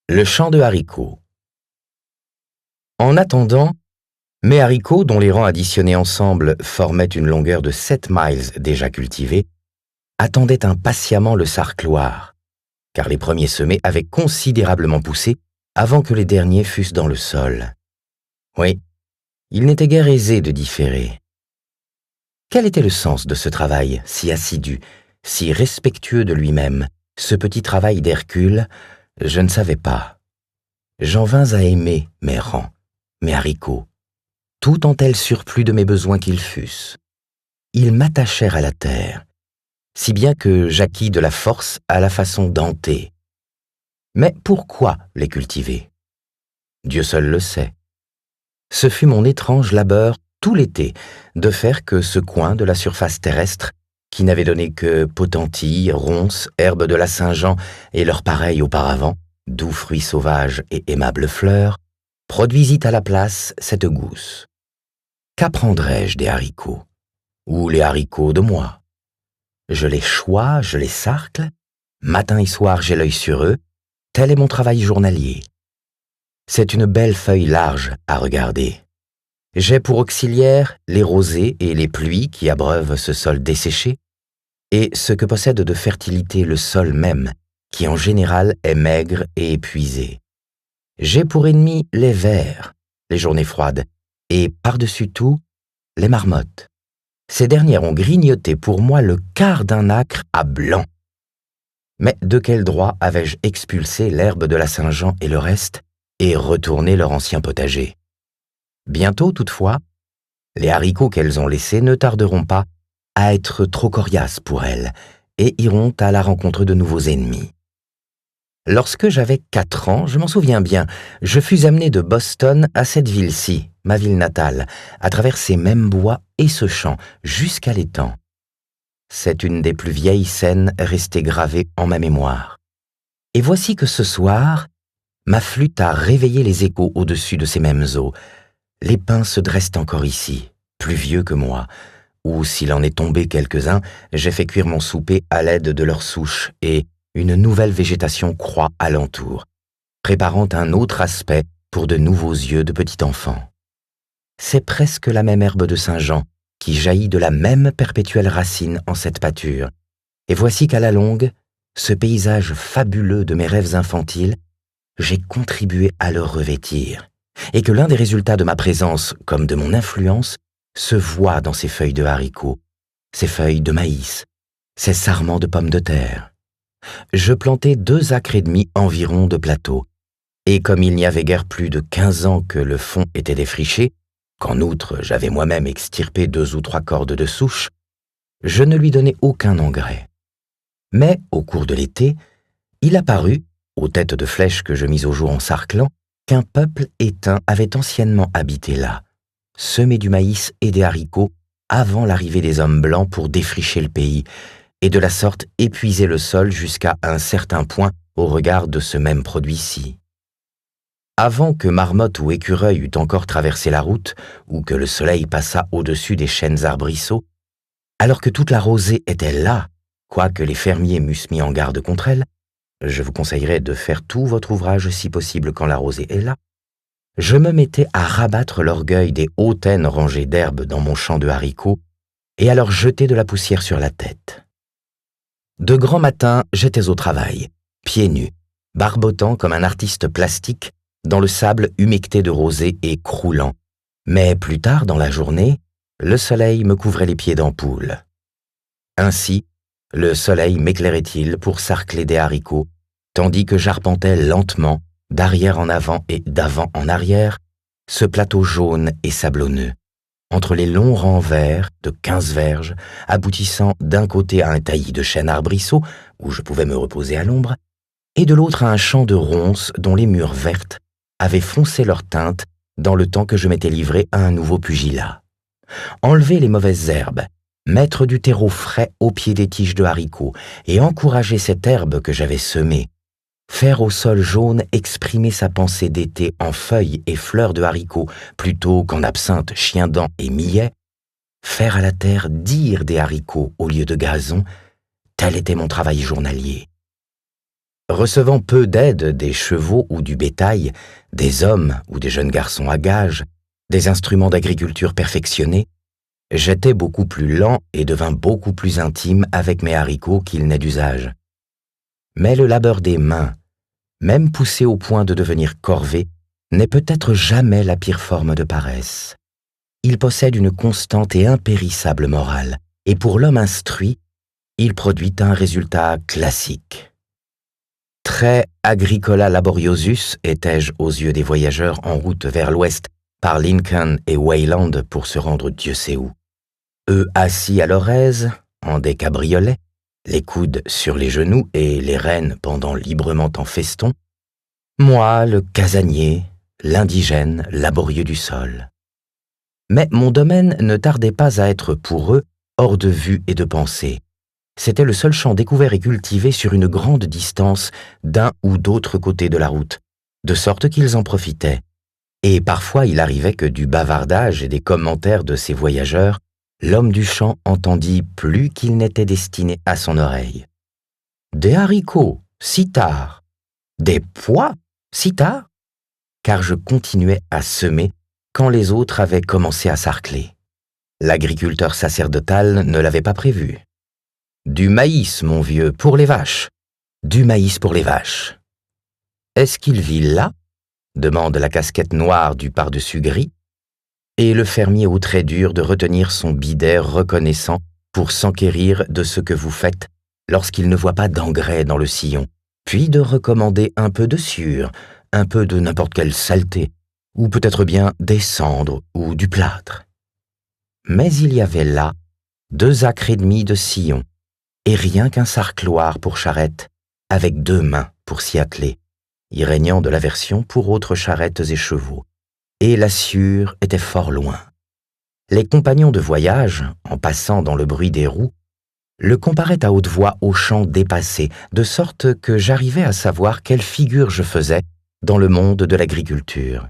Le champ de haricots. En attendant, mes haricots, dont les rangs additionnés ensemble formaient une longueur de 7 miles déjà cultivés, attendaient impatiemment le sarcloir, car les premiers semés avaient considérablement poussé avant que les derniers fussent dans le sol. Oui, il n'était guère aisé de différer. Quel était le sens de ce travail si assidu, si respectueux de lui-même, ce petit travail d'Hercule? Je ne savais pas. J'en vins à aimer mes rangs, mes haricots, tout en tel surplus de mes besoins qu'ils fussent. Ils m'attachèrent à la terre, si bien que j'acquis de la force à la façon dentée. Mais pourquoi les cultiver? Dieu seul le sait. Ce fut mon étrange labeur tout l'été de faire que ce coin de la surface terrestre, qui n'avait donné que potentilles, ronces, herbes de la Saint-Jean et leurs pareils auparavant, doux fruits sauvages et aimables fleurs, produisit à la place cette gousse. Qu'apprendrais-je des haricots? Ou les haricots de moi? Je les chois, je les sarcle, matin et soir j'ai l'œil sur eux, tel est mon travail journalier. C'est une belle feuille large à regarder. J'ai pour auxiliaire les rosées et les pluies qui abreuvent ce sol desséché, et ce que possède de fertilité le sol même, qui en général est maigre et épuisé. J'ai pour ennemi les vers, les journées froides, et par-dessus tout, les marmottes. Ces dernières ont grignoté pour moi le quart d'un acre à blanc. Mais de quel droit avais-je expulsé l'herbe de la Saint-Jean et le reste, et retourné leur ancien potager? Bientôt, toutefois, les haricots qu'elles ont laissés ne tarderont pas à être trop coriaces pour elles, et iront à la rencontre de nouveaux ennemis. Lorsque j'avais 4 ans, je m'en souviens bien, je fus amené de Boston à cette ville-ci, ma ville natale, à travers ces mêmes bois et ce champ, jusqu'à l'étang. C'est une des plus vieilles scènes restées gravées en ma mémoire. Et voici que ce soir, ma flûte a réveillé les échos au-dessus de ces mêmes eaux. Les pins se dressent encore ici, plus vieux que moi, ou s'il en est tombé quelques-uns, j'ai fait cuire mon souper à l'aide de leurs souches et une nouvelle végétation croît alentour, préparant un autre aspect pour de nouveaux yeux de petit enfant. C'est presque la même herbe de Saint-Jean qui jaillit de la même perpétuelle racine en cette pâture. Et voici qu'à la longue, ce paysage fabuleux de mes rêves infantiles, j'ai contribué à le revêtir, et que l'un des résultats de ma présence comme de mon influence se voit dans ces feuilles de haricots, ces feuilles de maïs, ces sarments de pommes de terre. Je plantai 2 acres et demi environ de plateau, et comme il n'y avait guère plus de 15 ans que le fond était défriché, qu'en outre j'avais moi-même extirpé 2 ou 3 cordes de souche, je ne lui donnai aucun engrais. Mais, au cours de l'été, il apparut, aux têtes de flèches que je mis au jour en sarclant, qu'un peuple éteint avait anciennement habité là, semé du maïs et des haricots avant l'arrivée des hommes blancs pour défricher le pays, et de la sorte épuiser le sol jusqu'à un certain point au regard de ce même produit-ci. Avant que marmotte ou écureuil eût encore traversé la route, ou que le soleil passât au-dessus des chênes arbrisseaux, alors que toute la rosée était là, quoique les fermiers m'eussent mis en garde contre elle, je vous conseillerais de faire tout votre ouvrage si possible quand la rosée est là, je me mettais à rabattre l'orgueil des hautaines rangées d'herbes dans mon champ de haricots et à leur jeter de la poussière sur la tête. De grand matin, j'étais au travail, pieds nus, barbotant comme un artiste plastique dans le sable humecté de rosée et croulant. Mais plus tard dans la journée, le soleil me couvrait les pieds d'ampoule. Ainsi, le soleil m'éclairait-il pour sarcler des haricots, tandis que j'arpentais lentement, d'arrière en avant et d'avant en arrière, ce plateau jaune et sablonneux, entre les longs rangs verts de 15 verges, aboutissant d'un côté à un taillis de chênes arbrisseaux, où je pouvais me reposer à l'ombre, et de l'autre à un champ de ronces dont les mûres vertes avaient foncé leur teinte dans le temps que je m'étais livré à un nouveau pugilat. Enlever les mauvaises herbes, mettre du terreau frais au pied des tiges de haricots et encourager cette herbe que j'avais semée, faire au sol jaune exprimer sa pensée d'été en feuilles et fleurs de haricots plutôt qu'en absinthe, chien-dent et millet, faire à la terre dire des haricots au lieu de gazon, tel était mon travail journalier. Recevant peu d'aide des chevaux ou du bétail, des hommes ou des jeunes garçons à gages, des instruments d'agriculture perfectionnés, j'étais beaucoup plus lent et devins beaucoup plus intime avec mes haricots qu'il n'est d'usage. Mais le labeur des mains, même poussé au point de devenir corvée, n'est peut-être jamais la pire forme de paresse. Il possède une constante et impérissable morale, et pour l'homme instruit, il produit un résultat classique. Très agricola laboriosus étais-je aux yeux des voyageurs en route vers l'ouest par Lincoln et Wayland pour se rendre Dieu sait où. Eux assis à leur aise, en des cabriolets, les coudes sur les genoux et les rênes pendant librement en feston, moi, le casanier, l'indigène laborieux du sol. Mais mon domaine ne tardait pas à être pour eux hors de vue et de pensée. C'était le seul champ découvert et cultivé sur une grande distance d'un ou d'autre côté de la route, de sorte qu'ils en profitaient. Et parfois il arrivait que du bavardage et des commentaires de ces voyageurs, l'homme du champ entendit plus qu'il n'était destiné à son oreille. Des haricots, si tard. Des pois, si tard. Car je continuais à semer quand les autres avaient commencé à sarcler. L'agriculteur sacerdotal ne l'avait pas prévu. Du maïs, mon vieux, pour les vaches. Du maïs pour les vaches. Est-ce qu'il vit là? Demande la casquette noire du par-dessus gris. Et le fermier au trait dur de retenir son bidet reconnaissant pour s'enquérir de ce que vous faites lorsqu'il ne voit pas d'engrais dans le sillon, puis de recommander un peu de sueur, un peu de n'importe quelle saleté, ou peut-être bien des cendres ou du plâtre. Mais il y avait là 2 acres et demi de sillon, et rien qu'un sarcloir pour charrette, avec 2 mains pour s'y atteler, y régnant de l'aversion pour autres charrettes et chevaux, et la sueur était fort loin. Les compagnons de voyage, en passant dans le bruit des roues, le comparaient à haute voix au champ dépassé, de sorte que j'arrivais à savoir quelle figure je faisais dans le monde de l'agriculture.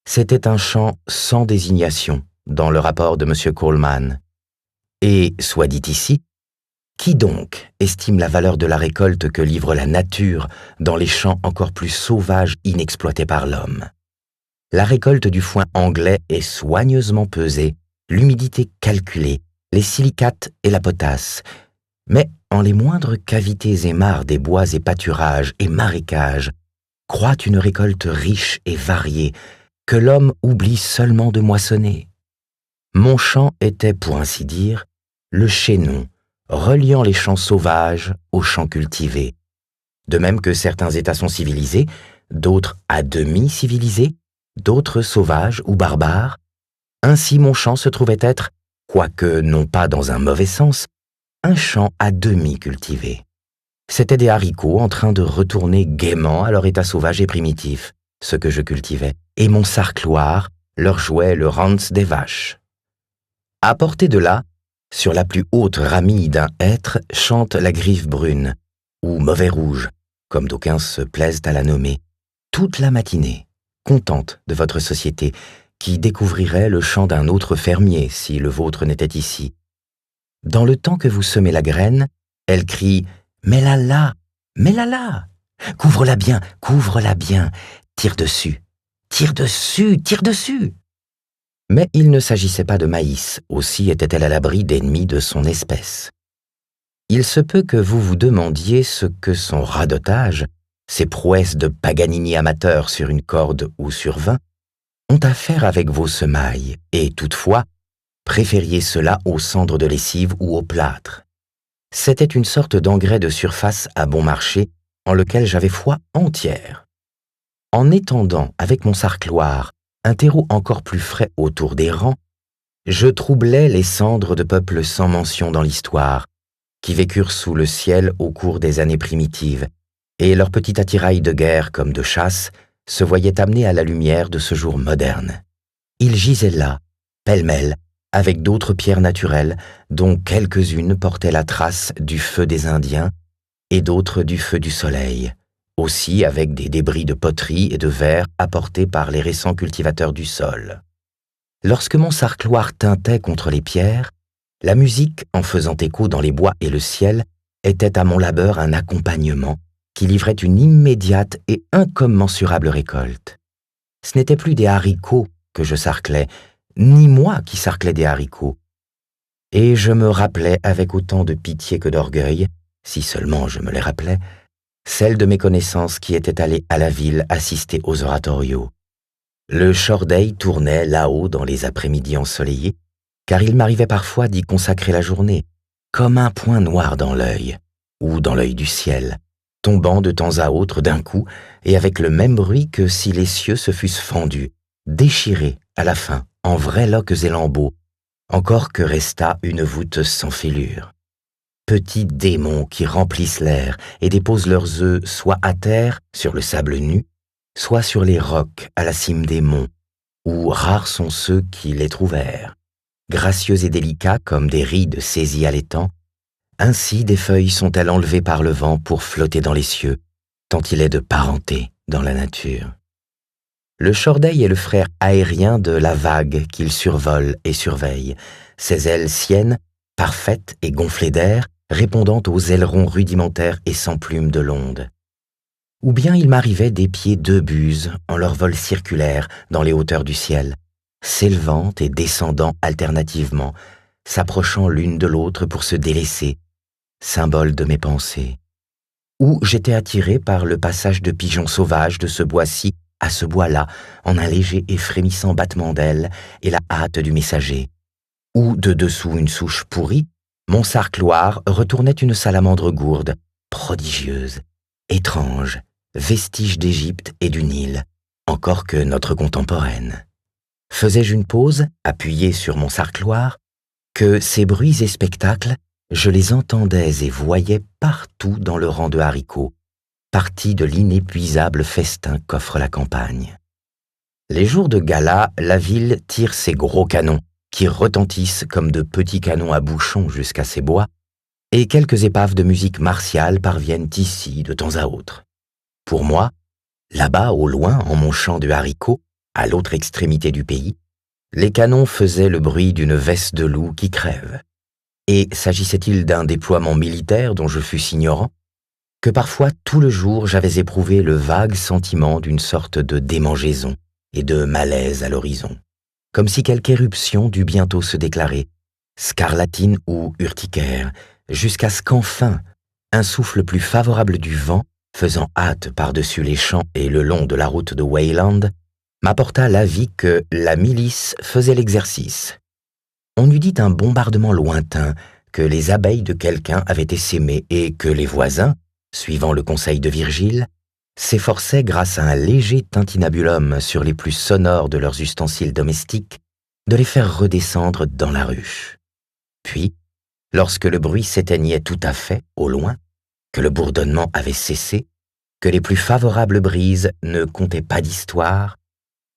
C'était un champ sans désignation dans le rapport de M. Coleman. Et, soit dit ici, qui donc estime la valeur de la récolte que livre la nature dans les champs encore plus sauvages inexploités par l'homme? La récolte du foin anglais est soigneusement pesée, l'humidité calculée, les silicates et la potasse, mais en les moindres cavités et mares des bois et pâturages et marécages croît une récolte riche et variée que l'homme oublie seulement de moissonner. Mon champ était, pour ainsi dire, le chaînon reliant les champs sauvages aux champs cultivés. De même que certains États sont civilisés, d'autres à demi civilisés, d'autres sauvages ou barbares, ainsi mon champ se trouvait être, quoique non pas dans un mauvais sens, un champ à demi cultivé. C'étaient des haricots en train de retourner gaiement à leur état sauvage et primitif, ce que je cultivais, et mon sarcloir leur jouait le rantz des vaches. À portée de là, sur la plus haute ramille d'un hêtre, chante la griffe brune, ou mauvais rouge, comme d'aucuns se plaisent à la nommer, toute la matinée, contente de votre société, qui découvrirait le champ d'un autre fermier si le vôtre n'était ici. Dans le temps que vous semez la graine, elle crie « Mets-la là, mets-la là, couvre-la bien, tire dessus, tire dessus, tire dessus !» Mais il ne s'agissait pas de maïs, aussi était-elle à l'abri d'ennemis de son espèce. Il se peut que vous vous demandiez ce que son radotage, ses prouesses de Paganini amateur sur une corde ou sur 20, ont à faire avec vos semailles, et toutefois, préfériez cela aux cendres de lessive ou au plâtre. C'était une sorte d'engrais de surface à bon marché, en lequel j'avais foi entière. En étendant avec mon sarcloir un terreau encore plus frais autour des rangs, je troublais les cendres de peuples sans mention dans l'histoire, qui vécurent sous le ciel au cours des années primitives, et leur petit attirail de guerre comme de chasse se voyait amené à la lumière de ce jour moderne. Ils gisaient là, pêle-mêle, avec d'autres pierres naturelles, dont quelques-unes portaient la trace du feu des Indiens et d'autres du feu du soleil, aussi avec des débris de poterie et de verre apportés par les récents cultivateurs du sol. Lorsque mon sarcloir tintait contre les pierres, la musique, en faisant écho dans les bois et le ciel, était à mon labeur un accompagnement, qui livraient une immédiate et incommensurable récolte. Ce n'étaient plus des haricots que je sarclais, ni moi qui sarclais des haricots. Et je me rappelais avec autant de pitié que d'orgueil, si seulement je me les rappelais, celles de mes connaissances qui étaient allées à la ville assister aux oratorios. Le shorday tournait là-haut dans les après-midi ensoleillés, car il m'arrivait parfois d'y consacrer la journée, comme un point noir dans l'œil, ou dans l'œil du ciel, tombant de temps à autre d'un coup, et avec le même bruit que si les cieux se fussent fendus, déchirés, à la fin, en vrais loques et lambeaux, encore que restât une voûte sans fêlure. Petits démons qui remplissent l'air et déposent leurs œufs soit à terre, sur le sable nu, soit sur les rocs à la cime des monts, où rares sont ceux qui les trouvèrent. Gracieux et délicats comme des rides saisies à l'étang, ainsi des feuilles sont-elles enlevées par le vent pour flotter dans les cieux, tant il est de parenté dans la nature. Le shorday est le frère aérien de la vague qu'il survole et surveille, ses ailes siennes, parfaites et gonflées d'air, répondant aux ailerons rudimentaires et sans plumes de l'onde. Ou bien il m'arrivait d'épier deux buses en leur vol circulaire dans les hauteurs du ciel, s'élevant et descendant alternativement, s'approchant l'une de l'autre pour se délaisser, symbole de mes pensées. Ou j'étais attiré par le passage de pigeons sauvages de ce bois-ci à ce bois-là, en un léger et frémissant battement d'ailes et la hâte du messager. Ou, de dessous une souche pourrie, mon sarcloir retournait une salamandre gourde, prodigieuse, étrange, vestige d'Égypte et du Nil, encore que notre contemporaine. Faisais-je une pause, appuyée sur mon sarcloir, que ces bruits et spectacles, je les entendais et voyais partout dans le rang de haricots, partie de l'inépuisable festin qu'offre la campagne. Les jours de gala, la ville tire ses gros canons, qui retentissent comme de petits canons à bouchons jusqu'à ses bois, et quelques épaves de musique martiale parviennent ici de temps à autre. Pour moi, là-bas au loin, en mon champ de haricots, à l'autre extrémité du pays, les canons faisaient le bruit d'une veste de loup qui crève. Et s'agissait-il d'un déploiement militaire dont je fusse ignorant, que parfois tout le jour j'avais éprouvé le vague sentiment d'une sorte de démangeaison et de malaise à l'horizon, comme si quelque éruption dût bientôt se déclarer, scarlatine ou urticaire, jusqu'à ce qu'enfin, un souffle plus favorable du vent, faisant hâte par-dessus les champs et le long de la route de Wayland, m'apporta l'avis que la milice faisait l'exercice. On eût dit un bombardement lointain, que les abeilles de quelqu'un avaient essaimé et que les voisins, suivant le conseil de Virgile, s'efforçaient grâce à un léger tintinabulum sur les plus sonores de leurs ustensiles domestiques, de les faire redescendre dans la ruche. Puis, lorsque le bruit s'éteignait tout à fait, au loin, que le bourdonnement avait cessé, que les plus favorables brises ne comptaient pas d'histoire,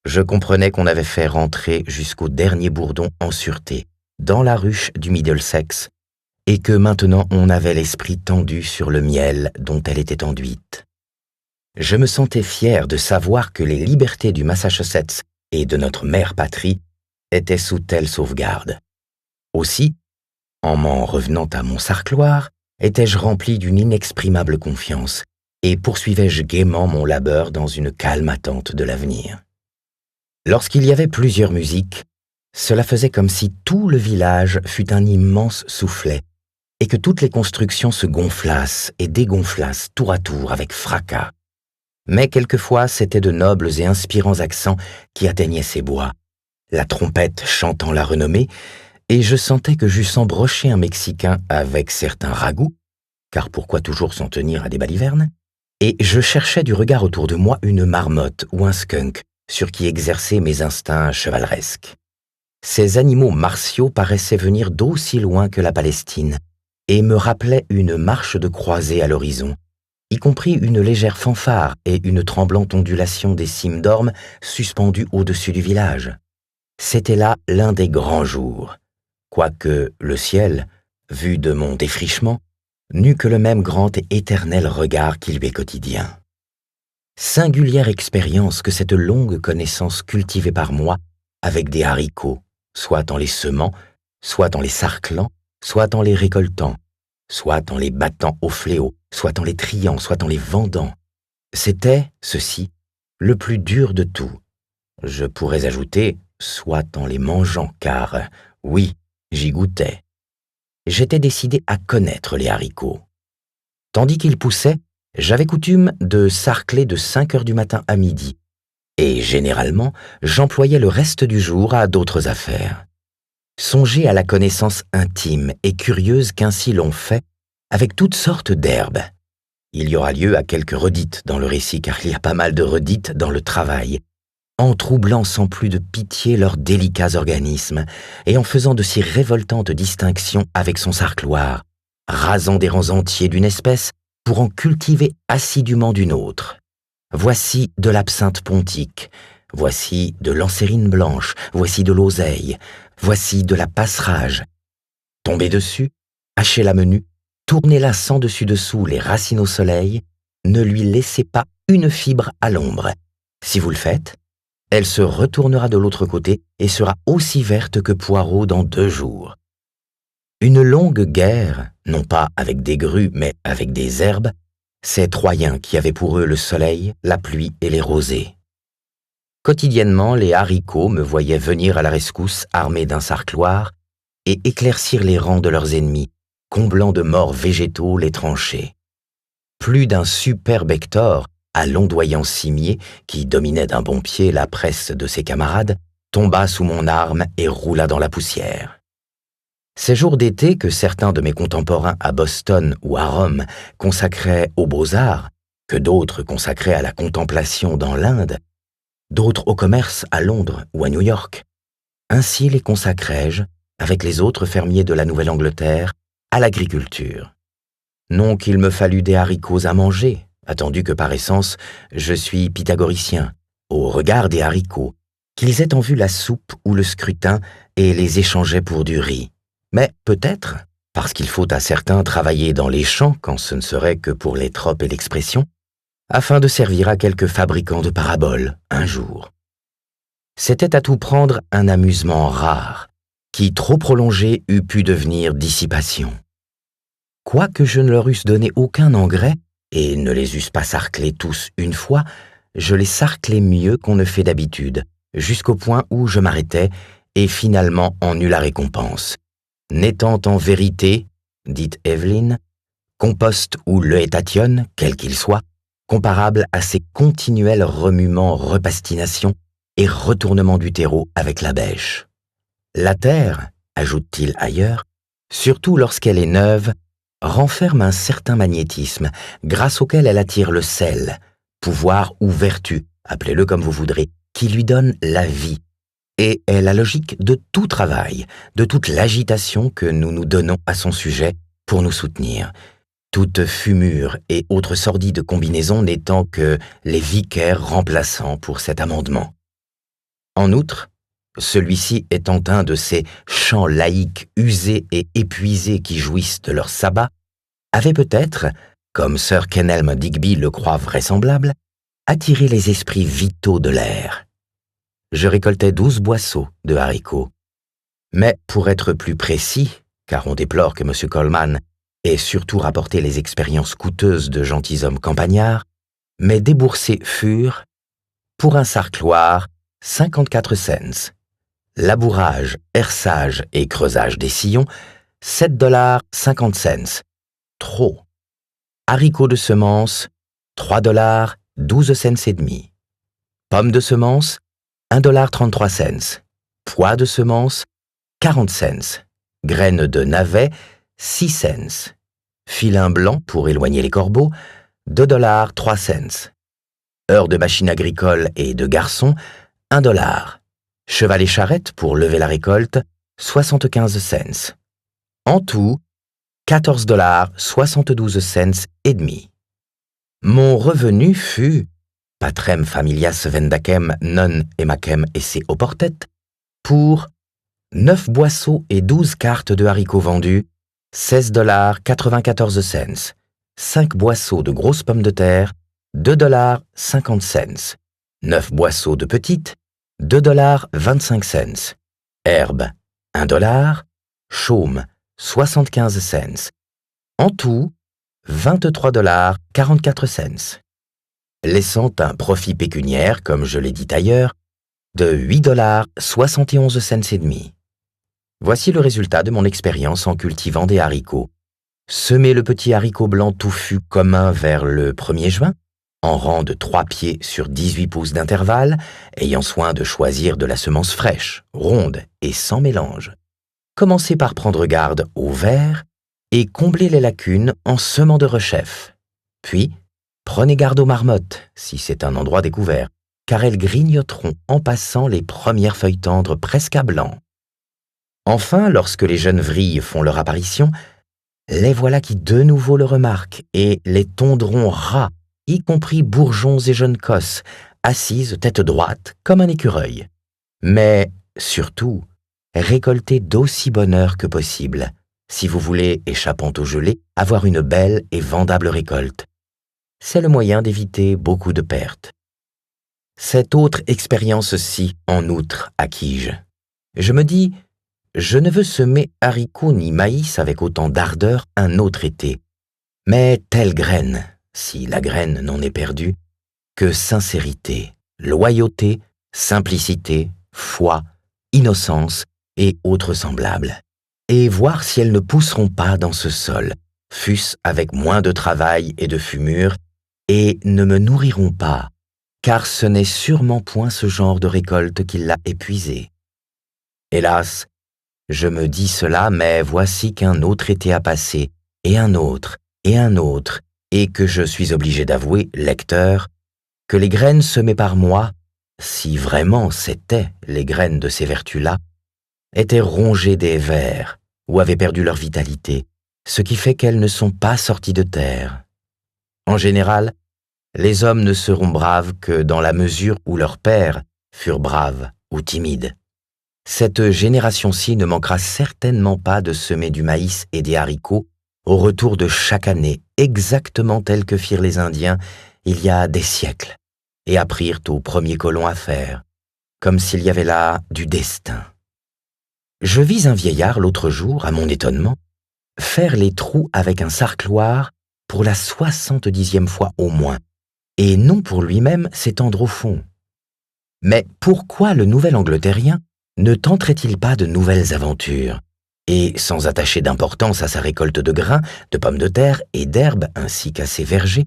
je comprenais qu'on avait fait rentrer jusqu'au dernier bourdon en sûreté, dans la ruche du Middlesex, et que maintenant on avait l'esprit tendu sur le miel dont elle était enduite. Je me sentais fier de savoir que les libertés du Massachusetts et de notre mère patrie étaient sous telle sauvegarde. Aussi, en m'en revenant à mon sarcloir, étais-je rempli d'une inexprimable confiance et poursuivais-je gaiement mon labeur dans une calme attente de l'avenir. Lorsqu'il y avait plusieurs musiques, cela faisait comme si tout le village fût un immense soufflet et que toutes les constructions se gonflassent et dégonflassent tour à tour avec fracas. Mais quelquefois, c'étaient de nobles et inspirants accents qui atteignaient ces bois, la trompette chantant la renommée, et je sentais que j'eusse embroché un Mexicain avec certains ragoûts, car pourquoi toujours s'en tenir à des balivernes, et je cherchais du regard autour de moi une marmotte ou un skunk sur qui exercer mes instincts chevaleresques. Ces animaux martiaux paraissaient venir d'aussi loin que la Palestine, et me rappelaient une marche de croisée à l'horizon, y compris une légère fanfare et une tremblante ondulation des cimes d'ormes suspendues au-dessus du village. C'était là l'un des grands jours, quoique le ciel, vu de mon défrichement, n'eût que le même grand et éternel regard qui lui est quotidien. Singulière expérience que cette longue connaissance cultivée par moi avec des haricots, soit en les semant, soit en les sarclant, soit en les récoltant, soit en les battant au fléau, soit en les triant, soit en les vendant. C'était, ceci, le plus dur de tout. Je pourrais ajouter, soit en les mangeant, car, oui, j'y goûtais. J'étais décidé à connaître les haricots. Tandis qu'ils poussaient, j'avais coutume de sarcler de 5 heures du matin à midi, et généralement, j'employais le reste du jour à d'autres affaires. Songez à la connaissance intime et curieuse qu'ainsi l'on fait avec toutes sortes d'herbes. Il y aura lieu à quelques redites dans le récit, car il y a pas mal de redites dans le travail, en troublant sans plus de pitié leurs délicats organismes et en faisant de si révoltantes distinctions avec son sarcloir, rasant des rangs entiers d'une espèce pour en cultiver assidûment d'une autre. Voici de l'absinthe pontique, voici de l'ancérine blanche, voici de l'oseille, voici de la passerage. Tombez dessus, hachez-la menue, tournez-la sans dessus-dessous les racines au soleil, ne lui laissez pas une fibre à l'ombre. Si vous le faites, elle se retournera de l'autre côté et sera aussi verte que poireau dans 2 jours. Une longue guerre, non pas avec des grues, mais avec des herbes, ces Troyens qui avaient pour eux le soleil, la pluie et les rosées. Quotidiennement, les haricots me voyaient venir à la rescousse armés d'un sarcloir et éclaircir les rangs de leurs ennemis, comblant de morts végétaux les tranchées. Plus d'un superbe Hector, à l'ondoyant cimier, qui dominait d'un bon pied la presse de ses camarades, tomba sous mon arme et roula dans la poussière. Ces jours d'été que certains de mes contemporains à Boston ou à Rome consacraient aux beaux-arts, que d'autres consacraient à la contemplation dans l'Inde, d'autres au commerce à Londres ou à New York, ainsi les consacrai-je, avec les autres fermiers de la Nouvelle-Angleterre, à l'agriculture. Non qu'il me fallût des haricots à manger, attendu que par essence je suis pythagoricien, au regard des haricots, qu'ils aient en vue la soupe ou le scrutin et les échangeaient pour du riz. Mais peut-être, parce qu'il faut à certains travailler dans les champs quand ce ne serait que pour les tropes et l'expression, afin de servir à quelques fabricants de paraboles un jour. C'était à tout prendre un amusement rare, qui trop prolongé eût pu devenir dissipation. Quoique je ne leur eusse donné aucun engrais, et ne les eusse pas sarclés tous une fois, je les sarclais mieux qu'on ne fait d'habitude, jusqu'au point où je m'arrêtais, et finalement en eus la récompense. N'étant en vérité, dit Evelyn, compost ou leuétation, quel qu'il soit, comparable à ces continuels remuements, repastinations et retournements du terreau avec la bêche. La terre, ajoute-t-il ailleurs, surtout lorsqu'elle est neuve, renferme un certain magnétisme grâce auquel elle attire le sel, pouvoir ou vertu, appelez-le comme vous voudrez, qui lui donne la vie, et est la logique de tout travail, de toute l'agitation que nous nous donnons à son sujet pour nous soutenir, toute fumure et autres sordides combinaisons n'étant que les vicaires remplaçants pour cet amendement. En outre, celui-ci étant un de ces chants laïques usés et épuisés qui jouissent de leur sabbat, avait peut-être, comme Sir Kenelm Digby le croit vraisemblable, attiré les esprits vitaux de l'air. Je récoltais 12 boisseaux de haricots. Mais pour être plus précis, car on déplore que M. Coleman ait surtout rapporté les expériences coûteuses de gentilshommes campagnards, mes déboursés furent, pour un sarcloir, 54 cents. Labourage, herçage et creusage des sillons, 7,50 $. Trop. Haricots de semence, 3,12 cents et demi. Pommes de semence, 1,33 $. Pois de semence, 40 cents. Graines de navet, 6 cents. Filin blanc pour éloigner les corbeaux, 2,03 $. Heures de machine agricole et de garçon, 1 $. Cheval et charrette pour lever la récolte, 75 cents. En tout, 14,72 $. Mon revenu fut, patrem familias vendacem non emacem esse oportet, pour 9 boisseaux et 12 cartes de haricots vendus, 16,94 $. 5 boisseaux de grosses pommes de terre, 2,50 $. 9 boisseaux de petites, 2,25 $. Herbe, 1 $. Chaume, 75 cents. En tout, $23,44, laissant un profit pécuniaire, comme je l'ai dit ailleurs, de $8,71 et demi. Voici le résultat de mon expérience en cultivant des haricots. Semer le petit haricot blanc touffu commun vers le 1er juin, en rang de 3 pieds sur 18 pouces d'intervalle, ayant soin de choisir de la semence fraîche, ronde et sans mélange. Commencez par prendre garde aux vers et comblez les lacunes en semant de rechef. Puis, prenez garde aux marmottes, si c'est un endroit découvert, car elles grignoteront en passant les premières feuilles tendres presque à blanc. Enfin, lorsque les jeunes vrilles font leur apparition, les voilà qui de nouveau le remarquent et les tondrons ras, y compris bourgeons et jeunes cosses, assises tête droite comme un écureuil. Mais, surtout, récoltez d'aussi bonne heure que possible, si vous voulez, échappant au gelé, avoir une belle et vendable récolte. C'est le moyen d'éviter beaucoup de pertes. Cette autre expérience-ci, en outre, acquis-je. Je me dis, je ne veux semer haricots ni maïs avec autant d'ardeur un autre été, mais telle graine, si la graine n'en est perdue, que sincérité, loyauté, simplicité, foi, innocence et autres semblables, et voir si elles ne pousseront pas dans ce sol, fût-ce avec moins de travail et de fumure, et ne me nourriront pas, car ce n'est sûrement point ce genre de récolte qui l'a épuisé. Hélas, je me dis cela, mais voici qu'un autre été a passé, et un autre, et que je suis obligé d'avouer, lecteur, que les graines semées par moi, si vraiment c'étaient les graines de ces vertus-là, étaient rongées des vers ou avaient perdu leur vitalité, ce qui fait qu'elles ne sont pas sorties de terre. En général, les hommes ne seront braves que dans la mesure où leurs pères furent braves ou timides. Cette génération-ci ne manquera certainement pas de semer du maïs et des haricots au retour de chaque année, exactement tel que firent les Indiens il y a des siècles, et apprirent aux premiers colons à faire, comme s'il y avait là du destin. Je vis un vieillard l'autre jour, à mon étonnement, faire les trous avec un sarcloir pour la 70e fois au moins, et non pour lui-même s'étendre au fond. Mais pourquoi le nouvel Angleterrien ne tenterait-il pas de nouvelles aventures, et, sans attacher d'importance à sa récolte de grains, de pommes de terre et d'herbes ainsi qu'à ses vergers,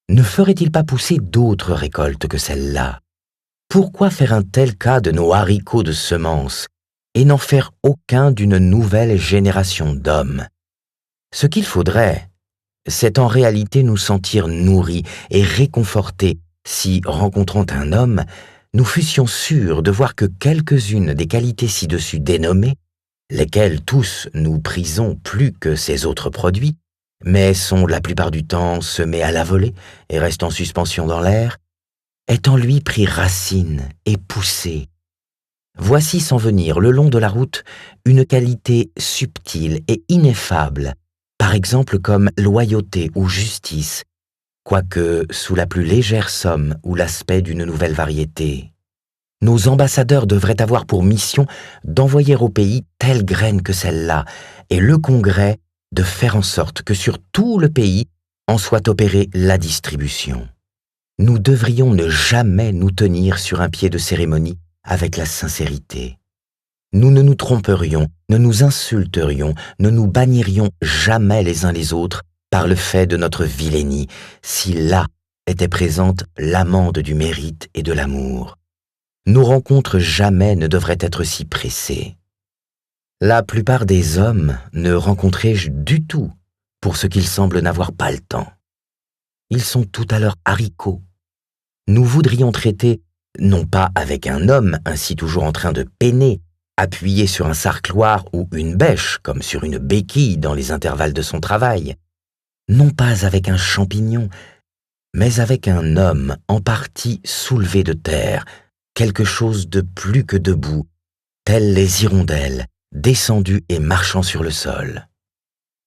ne ferait-il pas pousser d'autres récoltes que celle-là? Pourquoi faire un tel cas de nos haricots de semences, et n'en faire aucun d'une nouvelle génération d'hommes? Ce qu'il faudrait, c'est en réalité nous sentir nourris et réconfortés si, rencontrant un homme, nous fussions sûrs de voir que quelques-unes des qualités ci-dessus dénommées, lesquelles tous nous prisons plus que ces autres produits, mais sont la plupart du temps semées à la volée et restent en suspension dans l'air, aient en lui pris racine et poussé. Voici s'en venir le long de la route une qualité subtile et ineffable, par exemple comme loyauté ou justice, quoique sous la plus légère somme ou l'aspect d'une nouvelle variété. Nos ambassadeurs devraient avoir pour mission d'envoyer au pays telle graine que celle-là, et le Congrès de faire en sorte que sur tout le pays en soit opérée la distribution. Nous devrions ne jamais nous tenir sur un pied de cérémonie avec la sincérité. Nous ne nous tromperions, ne nous insulterions, ne nous bannirions jamais les uns les autres par le fait de notre vilainie, si là était présente l'amande du mérite et de l'amour. Nos rencontres jamais ne devraient être si pressées. La plupart des hommes ne rencontrrai-je du tout pour ce qu'ils semblent n'avoir pas le temps. Ils sont tout à leur haricots. Nous voudrions traiter, non pas avec un homme ainsi toujours en train de peiner, appuyé sur un sarcloir ou une bêche comme sur une béquille dans les intervalles de son travail, non pas avec un champignon, mais avec un homme en partie soulevé de terre, quelque chose de plus que debout, telles les hirondelles, descendues et marchant sur le sol.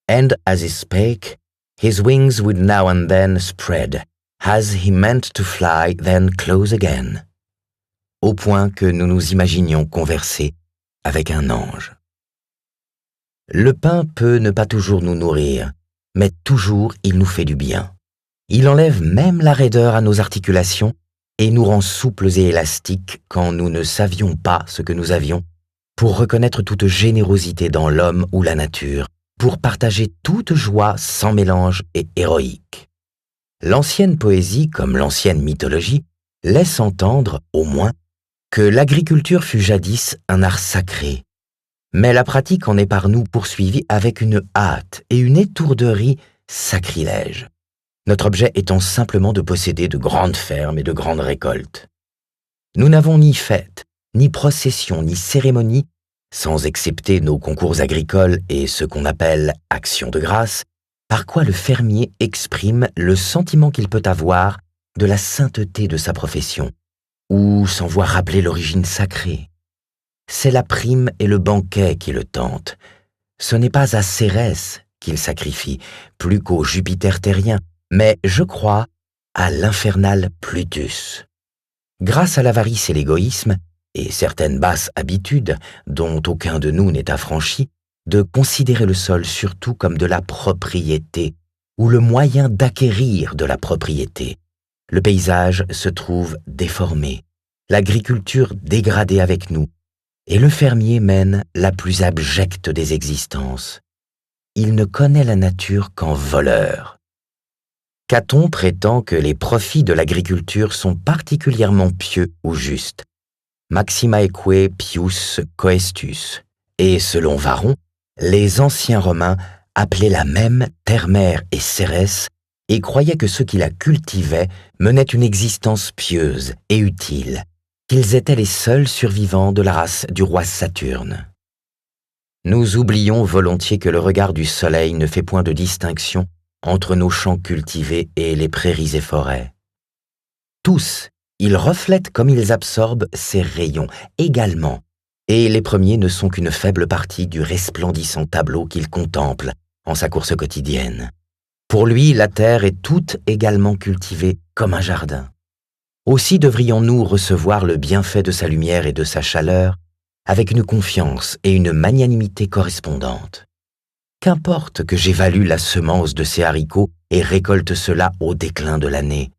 And as he spake, his wings would now and then spread, as he meant to fly, then close again. Au point que nous nous imaginions converser avec un ange. Le pain peut ne pas toujours nous nourrir, mais toujours il nous fait du bien. Il enlève même la raideur à nos articulations et nous rend souples et élastiques quand nous ne savions pas ce que nous avions, pour reconnaître toute générosité dans l'homme ou la nature, pour partager toute joie sans mélange et héroïque. L'ancienne poésie, comme l'ancienne mythologie, laisse entendre, au moins, que l'agriculture fut jadis un art sacré. Mais la pratique en est par nous poursuivie avec une hâte et une étourderie sacrilèges. Notre objet étant simplement de posséder de grandes fermes et de grandes récoltes. Nous n'avons ni fête, ni procession, ni cérémonie, sans excepter nos concours agricoles et ce qu'on appelle actions de grâce, par quoi le fermier exprime le sentiment qu'il peut avoir de la sainteté de sa profession, ou s'en voit rappeler l'origine sacrée. C'est la prime et le banquet qui le tentent. Ce n'est pas à Cérès qu'il sacrifie, plus qu'au Jupiter terrien, mais, je crois, à l'infernal Plutus. Grâce à l'avarice et l'égoïsme, et certaines basses habitudes, dont aucun de nous n'est affranchi, de considérer le sol surtout comme de la propriété, ou le moyen d'acquérir de la propriété, le paysage se trouve déformé, l'agriculture dégradée avec nous, et le fermier mène la plus abjecte des existences. Il ne connaît la nature qu'en voleur. Caton prétend que les profits de l'agriculture sont particulièrement pieux ou justes. Maximaeque pius coestus. Et selon Varron, les anciens Romains appelaient la même terre-mère et Cérès et croyaient que ceux qui la cultivaient menaient une existence pieuse et utile, qu'ils étaient les seuls survivants de la race du roi Saturne. Nous oublions volontiers que le regard du soleil ne fait point de distinction entre nos champs cultivés et les prairies et forêts. Tous, ils reflètent comme ils absorbent ces rayons également, et les premiers ne sont qu'une faible partie du resplendissant tableau qu'il contemple en sa course quotidienne. Pour lui, la terre est toute également cultivée comme un jardin. Aussi devrions-nous recevoir le bienfait de sa lumière et de sa chaleur avec une confiance et une magnanimité correspondantes. Qu'importe que j'évalue la semence de ces haricots et récolte cela au déclin de l'année.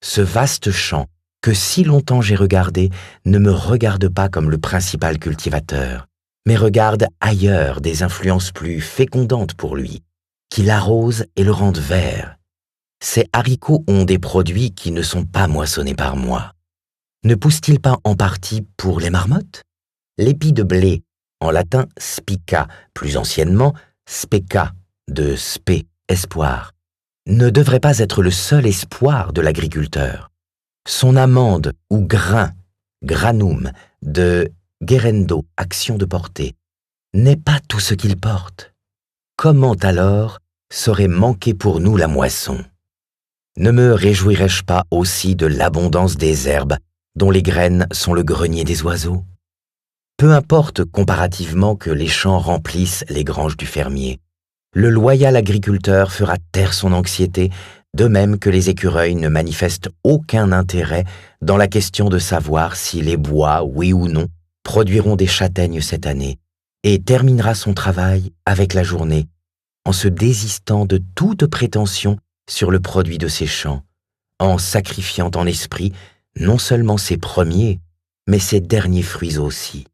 Ce vaste champ que si longtemps j'ai regardé ne me regarde pas comme le principal cultivateur, mais regarde ailleurs des influences plus fécondantes pour lui, qui l'arrosent et le rendent vert. Ces haricots ont des produits qui ne sont pas moissonnés par moi. Ne poussent-ils pas en partie pour les marmottes? L'épi de blé, en latin spica, plus anciennement speca, de spé, espoir, ne devrait pas être le seul espoir de l'agriculteur. Son amande ou grain, granum, de gerendo, action de porter, n'est pas tout ce qu'il porte. Comment alors saurait manquer pour nous la moisson? Ne me réjouirais-je pas aussi de l'abondance des herbes, dont les graines sont le grenier des oiseaux? Peu importe comparativement que les champs remplissent les granges du fermier. Le loyal agriculteur fera taire son anxiété, de même que les écureuils ne manifestent aucun intérêt dans la question de savoir si les bois, oui ou non, produiront des châtaignes cette année, et terminera son travail avec la journée, en se désistant de toute prétention sur le produit de ses champs, en sacrifiant en esprit non seulement ses premiers, mais ses derniers fruits aussi.